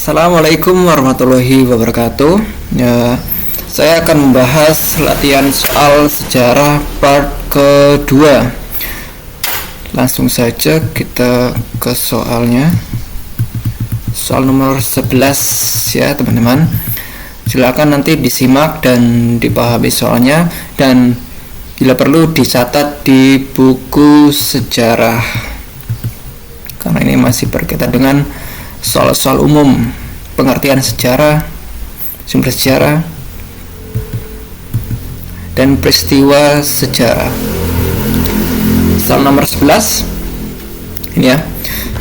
Assalamualaikum warahmatullahi wabarakatuh. Saya akan membahas latihan soal sejarah part kedua. Langsung saja kita ke soalnya. Soal nomor 11 ya teman-teman. Silakan nanti disimak dan dipahami soalnya, dan bila perlu dicatat di buku sejarah, karena ini masih berkaitan dengan soal-soal umum, pengertian sejarah, sumber sejarah, dan peristiwa sejarah. Soal nomor 11 ini ya,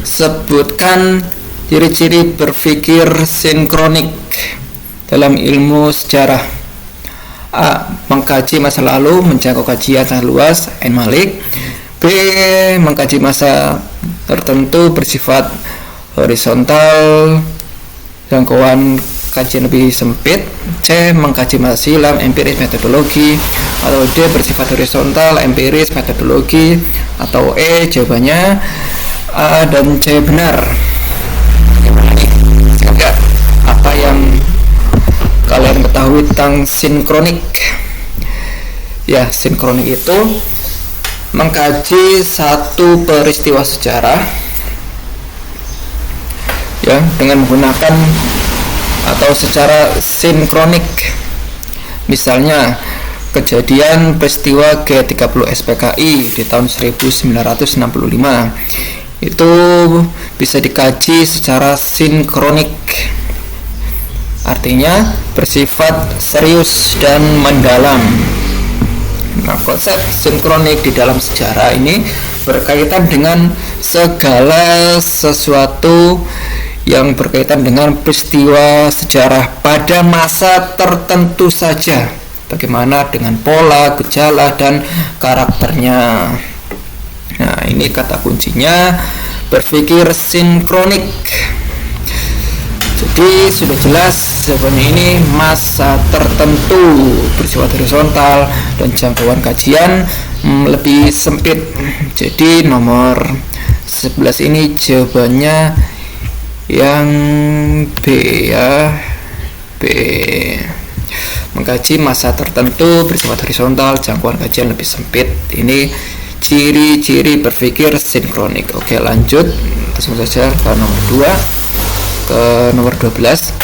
sebutkan ciri-ciri berpikir sinkronik dalam ilmu sejarah. A. Mengkaji masa lalu, menjangkau kajian yang luas, N. Malik. B. Mengkaji masa tertentu bersifat horizontal, jangkauan kajian lebih sempit. C. Mengkaji masa silam, empiris, metodologi. Atau D. Bersifat horizontal, empiris, metodologi. Atau E. Jawabannya A dan C benar. Apa yang kalian ketahui tentang sinkronik? Ya, sinkronik itu mengkaji satu peristiwa sejarah ya dengan menggunakan atau secara sinkronik. Misalnya kejadian peristiwa G30 SPKI di tahun 1965 itu bisa dikaji secara sinkronik, artinya bersifat serius dan mendalam. Nah, konsep sinkronik di dalam sejarah ini berkaitan dengan segala sesuatu yang berkaitan dengan peristiwa sejarah pada masa tertentu saja. Bagaimana dengan pola, gejala, dan karakternya. Nah, ini kata kuncinya berpikir sinkronik. Jadi sudah jelas jawabannya ini masa tertentu, bersifat horizontal, dan jangkauan kajian lebih sempit. Jadi nomor 11 ini jawabannya yang B ya, B. Mengkaji masa tertentu bersifat horizontal, jangkauan kajian lebih sempit. Ini ciri-ciri berpikir sinkronik. Oke, lanjut langsung saja ke nomor 2, ke nomor 12.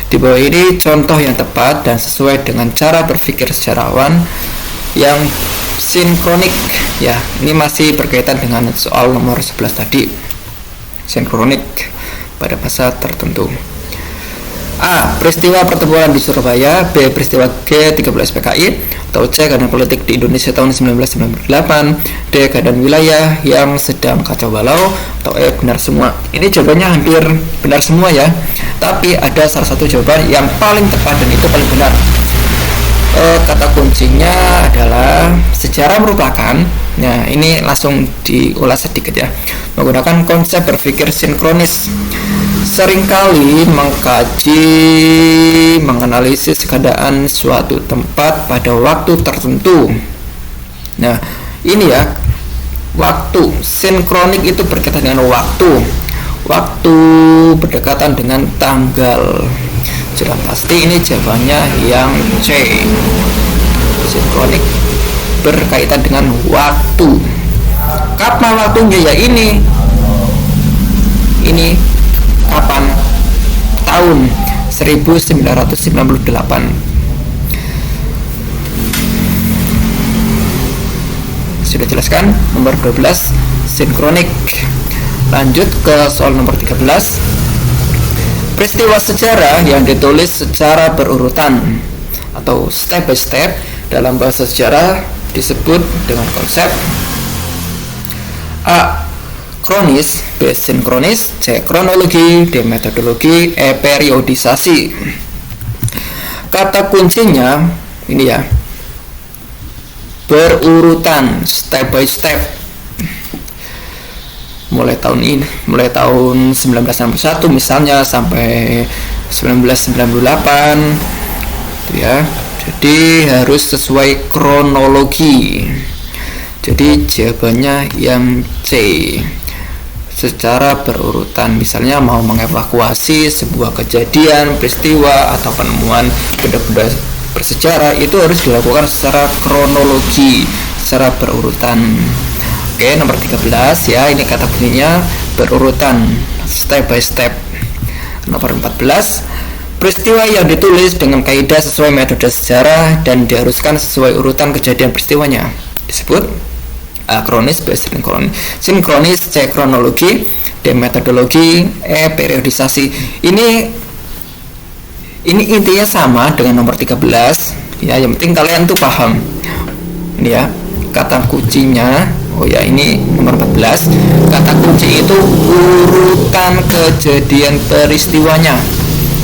Di bawah ini contoh yang tepat dan sesuai dengan cara berpikir sejarawan yang sinkronik. Ya, ini masih berkaitan dengan soal nomor 11 tadi. Sinkronik pada masa tertentu. A. Peristiwa pertempuran di Surabaya. B. Peristiwa G30 SPKI. Atau C. Keadaan politik di Indonesia tahun 1998. D. Keadaan wilayah yang sedang kacau balau. Atau E. Benar semua. Ini jawabannya hampir benar semua ya, tapi ada salah satu jawaban yang paling tepat dan itu paling benar. Kata kuncinya adalah sejarah merupakan, nah ini langsung diulas sedikit ya, menggunakan konsep berpikir sinkronis, seringkali mengkaji, menganalisis keadaan suatu tempat pada waktu tertentu. Nah ini ya, waktu sinkronik itu berkaitan dengan waktu berdekatan dengan tanggal. Sudah pasti ini jawabannya yang C. Sinkronik berkaitan dengan waktu. Kapan waktunya? Ya ini kapan? Tahun 1998. Sudah jelaskan nomor 12 sinkronik. Lanjut ke soal nomor 13. Peristiwa sejarah yang ditulis secara berurutan atau step by step dalam bahasa sejarah disebut dengan konsep A. Kronis, B. Sinkronis, C. Kronologi, D. Metodologi, E. Periodisasi. Kata kuncinya ini ya, berurutan, step by step. Mulai tahun 1961 misalnya sampai 1998 ya. Jadi harus sesuai kronologi. Jadi jawabannya yang C. secara berurutan. Misalnya mau mengevakuasi sebuah kejadian, peristiwa, atau penemuan benda-benda bersejarah, itu harus dilakukan secara kronologi, secara berurutan. Oke, nomor 13 ya, ini kata kuncinya berurutan, step by step. Nomor 14, peristiwa yang ditulis dengan kaidah sesuai metode sejarah dan diharuskan sesuai urutan kejadian peristiwanya disebut akronis, B sinkronis, sinkronis, C kronologi, D metodologi, E periodisasi. Ini intinya sama dengan nomor 13 ya, yang penting kalian tuh paham ini ya kata kuncinya. Oh ya, ini nomor 14, kata kunci itu urutan kejadian peristiwanya.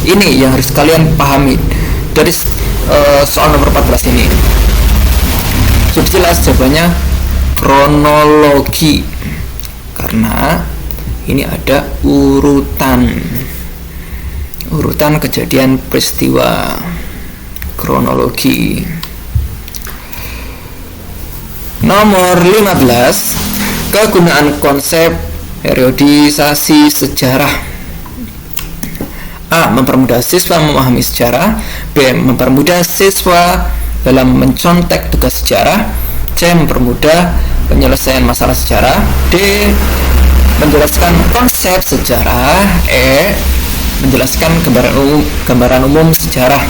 Ini yang harus kalian pahami dari soal nomor 14 ini. Sudah jelas jawabannya kronologi, karena ini ada urutan kejadian peristiwa, kronologi. Nomor 15, kegunaan konsep periodisasi sejarah. A. Mempermudah siswa memahami sejarah. B. Mempermudah siswa dalam mencontek tugas sejarah. C. Mempermudah penyelesaian masalah sejarah. D. Menjelaskan konsep sejarah. E. Menjelaskan gambaran umum sejarah.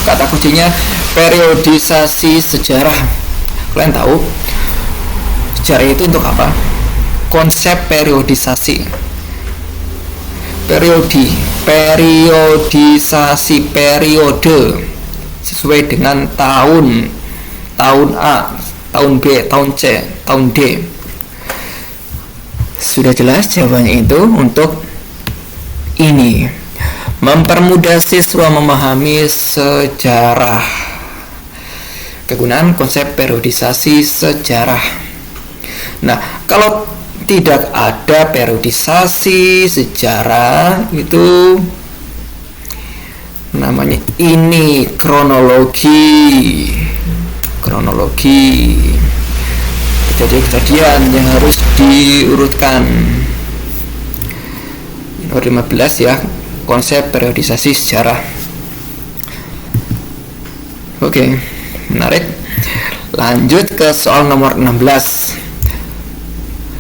Kata kuncinya periodisasi sejarah. Kalian tahu sejarah itu untuk apa? Konsep periodisasi, periodisasi, periode sesuai dengan tahun A, tahun B, tahun C, tahun D. Sudah jelas jawabannya itu untuk ini. Mempermudah siswa memahami sejarah. Kegunaan konsep periodisasi sejarah. Nah, kalau tidak ada periodisasi sejarah, itu namanya ini kronologi. Kejadian-kejadian yang harus diurutkan. Nomor 15 ya, konsep periodisasi sejarah. Oke, menarik. Lanjut ke soal nomor 16.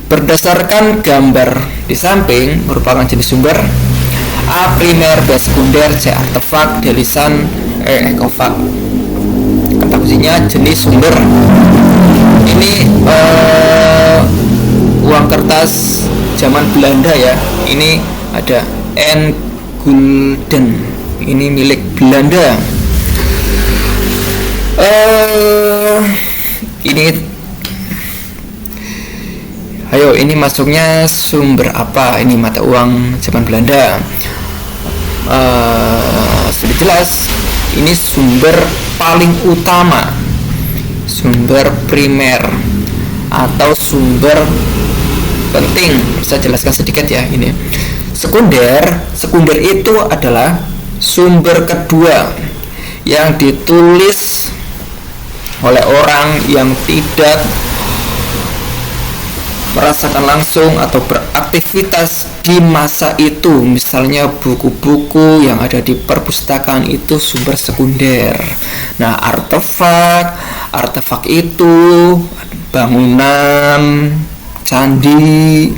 Berdasarkan gambar di samping merupakan jenis sumber. A. Primer, B. Sekunder, C. Artefak, D. Lisan, E. Ekofak. Kata kuncinya jenis sumber. Ini uang kertas zaman Belanda ya. Ini ada N. Gulden. Ini milik Belanda. Ini masuknya sumber apa? Ini mata uang zaman Belanda. Sudah jelas, ini sumber paling utama, sumber primer atau sumber penting. Saya jelaskan sedikit ya. Ini sekunder itu adalah sumber kedua yang ditulis oleh orang yang tidak merasakan langsung atau beraktivitas di masa itu. Misalnya buku-buku yang ada di perpustakaan itu sumber sekunder. Nah, artefak itu bangunan, candi,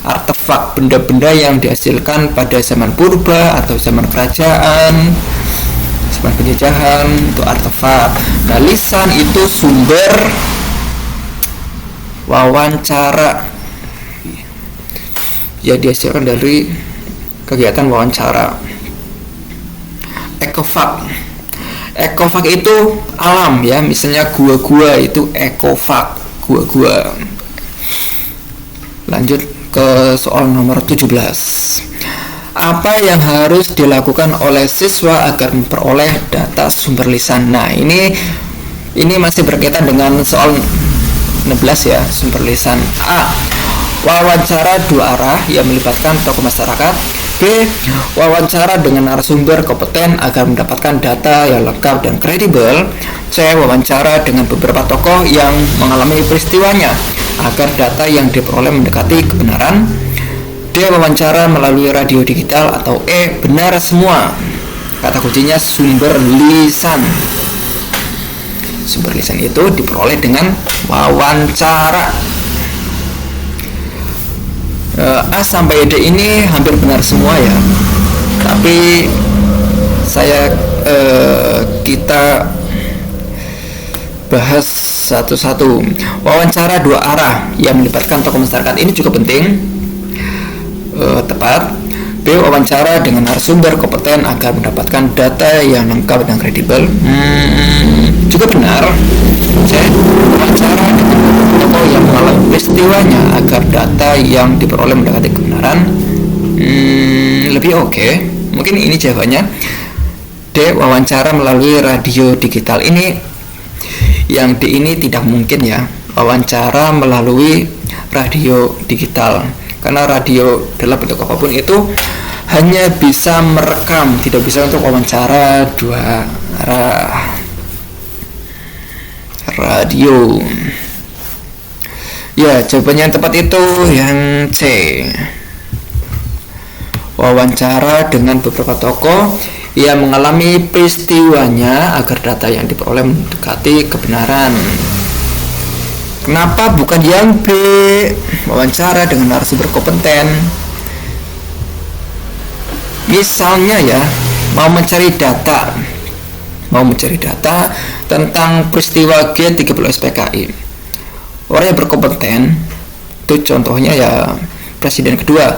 artefak benda-benda yang dihasilkan pada zaman purba atau zaman kerajaan, zaman penjajahan, itu artefak. Nah, lisan itu sumber wawancara ya, dihasilkan dari kegiatan wawancara. Ekofak itu alam ya, misalnya gua-gua itu ekofak, gua-gua. Lanjut ke soal nomor 17. Apa yang harus dilakukan oleh siswa agar memperoleh data sumber lisan? Nah, ini masih berkaitan dengan soal 16 ya, sumber lisan. A. Wawancara dua arah yang melibatkan tokoh masyarakat. B. Wawancara dengan narasumber kompeten agar mendapatkan data yang lengkap dan kredibel. C. Wawancara dengan beberapa tokoh yang mengalami peristiwanya. agar data yang diperoleh mendekati kebenaran. D. Wawancara melalui radio digital. Atau E. Benar semua. Kata kuncinya sumber lisan. Sumber lisan itu diperoleh dengan wawancara. A sampai D ini hampir benar semua ya, tapi kita bahas satu-satu. Wawancara dua arah yang melibatkan tokoh masyarakat ini juga penting. Tepat. B. Wawancara dengan narasumber kompeten agar mendapatkan data yang lengkap dan kredibel. Juga benar. C. Wawancara dengan tokoh yang mengalami peristiwanya agar data yang diperoleh mendekati kebenaran. Lebih oke. Mungkin ini jawabannya. D. Wawancara melalui radio digital. Yang D ini tidak mungkin ya. Wawancara melalui radio digital, karena radio dalam bentuk apapun itu hanya bisa merekam, tidak bisa untuk wawancara dua arah. Radio. Ya, jawabannya yang tepat itu yang C. Wawancara dengan beberapa tokoh yang mengalami peristiwanya agar data yang diperoleh mendekati kebenaran. Kenapa bukan yang B? Wawancara dengan narasumber kompeten. Misalnya ya, mau mencari data tentang peristiwa G30 SPKI. Orang yang berkompeten itu contohnya ya presiden kedua,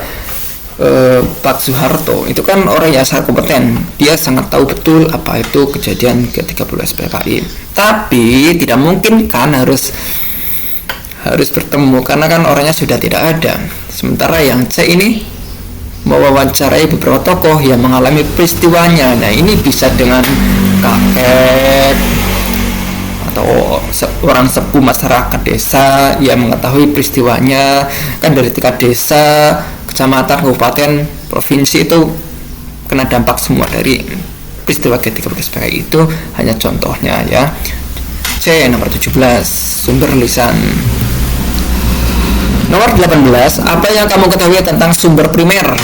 Pak Soeharto. Itu kan orang yang sangat kompeten, dia sangat tahu betul apa itu kejadian G30 SPKI. Tapi tidak mungkin kan harus bertemu, karena kan orangnya sudah tidak ada. Sementara yang C ini mewawancarai beberapa tokoh yang mengalami peristiwanya. Nah, ini bisa dengan kakek atau orang sepuh masyarakat desa yang mengetahui peristiwanya. Kan dari tingkat desa, kecamatan, kabupaten, provinsi itu kena dampak semua dari peristiwa G30 SPKI. Itu hanya contohnya ya. C nomor 17, sumber lisan. Nomor 18, apa yang kamu ketahui tentang sumber primer?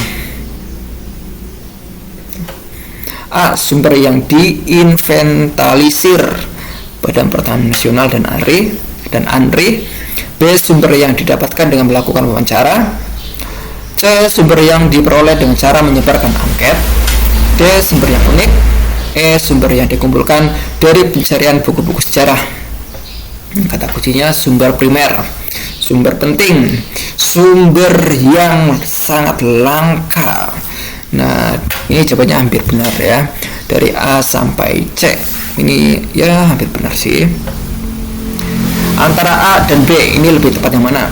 A. Sumber yang diinventarisir Badan Pertanahan Nasional dan ANRI. B. Sumber yang didapatkan dengan melakukan wawancara. C. Sumber yang diperoleh dengan cara menyebarkan angket. D. Sumber yang unik. E. Sumber yang dikumpulkan dari pencarian buku-buku sejarah. Kata kuncinya sumber primer, sumber penting, sumber yang sangat langka. Nah, ini jawabannya hampir benar ya, dari A sampai C. Ini ya hampir benar sih. Antara A dan B, ini lebih tepat yang mana?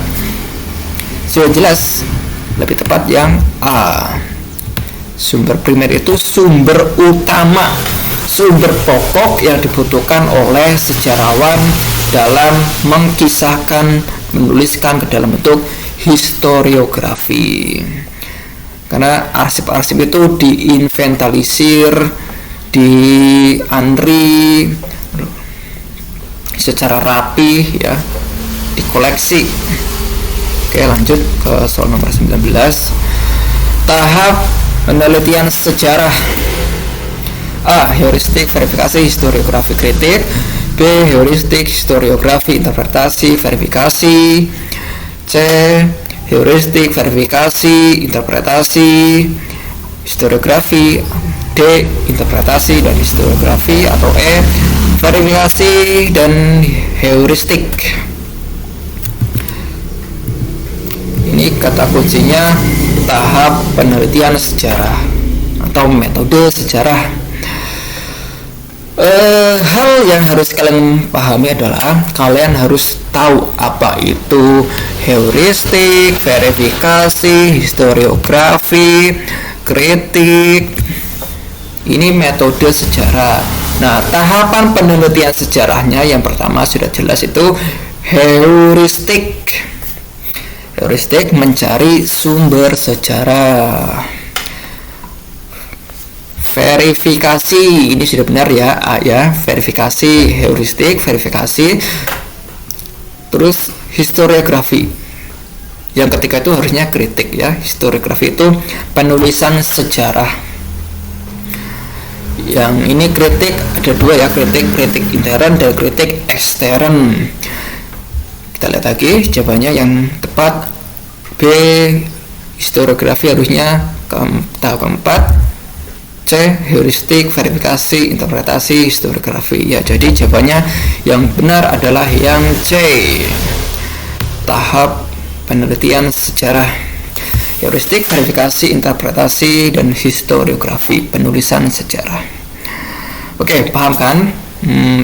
Sudah jelas, lebih tepat yang A. Sumber primer itu sumber utama, sumber pokok yang dibutuhkan oleh sejarawan dalam mengkisahkan, menuliskan ke dalam bentuk historiografi. Karena arsip-arsip itu diinventarisir, di ANRI secara rapi ya, dikoleksi. Oke, lanjut ke soal nomor 19. Tahap penelitian sejarah. A. Heuristik verifikasi historiografi kritik. B. Heuristik historiografi interpretasi verifikasi. C. Heuristik verifikasi interpretasi historiografi. D. Interpretasi dan historiografi. Atau E. Verifikasi dan heuristik. Ini kata kuncinya tahap penelitian sejarah atau metode sejarah. Hal yang harus kalian pahami adalah kalian harus tahu apa itu heuristik, verifikasi, historiografi, kritik. Ini metode sejarah. Nah, tahapan penelitian sejarahnya yang pertama sudah jelas itu heuristik. Heuristik mencari sumber sejarah. Verifikasi, ini sudah benar ya, A ya, verifikasi, heuristik, verifikasi. Terus historiografi. Yang ketiga itu harusnya kritik ya. Historiografi itu penulisan sejarah. Yang ini kritik ada dua ya, kritik intern dan kritik ekstern. Kita lihat lagi jawabannya yang tepat B, historiografi harusnya tahap keempat. C, heuristik, verifikasi, interpretasi, historiografi. Ya, jadi jawabannya yang benar adalah yang C, tahap penelitian sejarah. Heuristik, verifikasi, interpretasi, dan historiografi, penulisan sejarah. Oke, paham kan?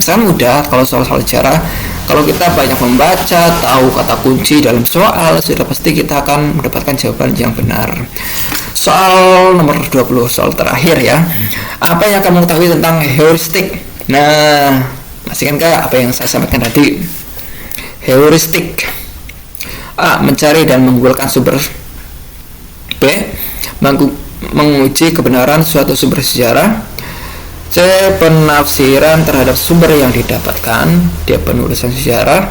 Sangat mudah kalau soal-soal sejarah. Kalau kita banyak membaca, tahu kata kunci dalam soal, sudah pasti kita akan mendapatkan jawaban yang benar. Soal nomor 20, soal terakhir ya. Apa yang kamu ketahui tentang heuristik? Nah, masih ingat apa yang saya sampaikan tadi? Heuristik: A, mencari dan mengumpulkan sumber. B, menguji kebenaran suatu sumber sejarah. C, penafsiran terhadap sumber yang didapatkan. Dia penulisan sejarah.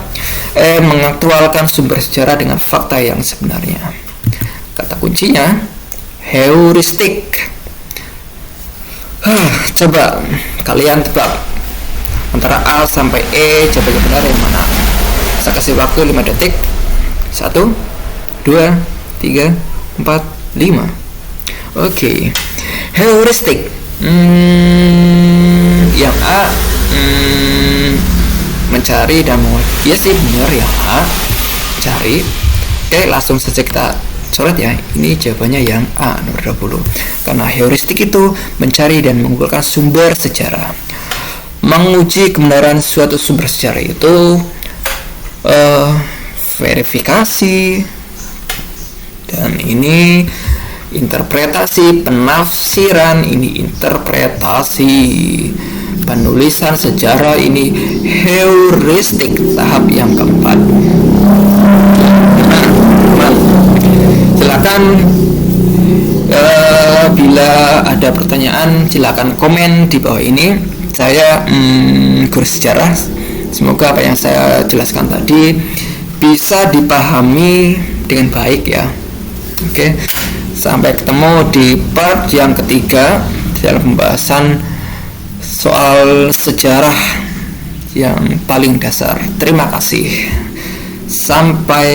E, mengaktualkan sumber sejarah dengan fakta yang sebenarnya. Kata kuncinya heuristik. Coba kalian tebak antara A sampai E, jawaban yang benar yang mana? Saya kasih waktu 5 detik. 1, 2, 3, 4, 5. Oke. Heuristik. Yang A, mencari dan menguji. Ya sih benar ya A, cari. Oke, langsung saja kita coret ya. Ini jawabannya yang A, nomor 20. Karena heuristik itu mencari dan mengumpulkan sumber sejarah. Menguji kebenaran suatu sumber sejarah itu verifikasi, dan ini interpretasi. Penafsiran ini interpretasi. Penulisan sejarah ini heuristik, tahap yang keempat. Silakan bila ada pertanyaan silakan komen di bawah ini. Saya guru sejarah, semoga apa yang saya jelaskan tadi bisa dipahami dengan baik ya. Oke, sampai ketemu di part yang ketiga dalam pembahasan soal sejarah yang paling dasar. Terima kasih, sampai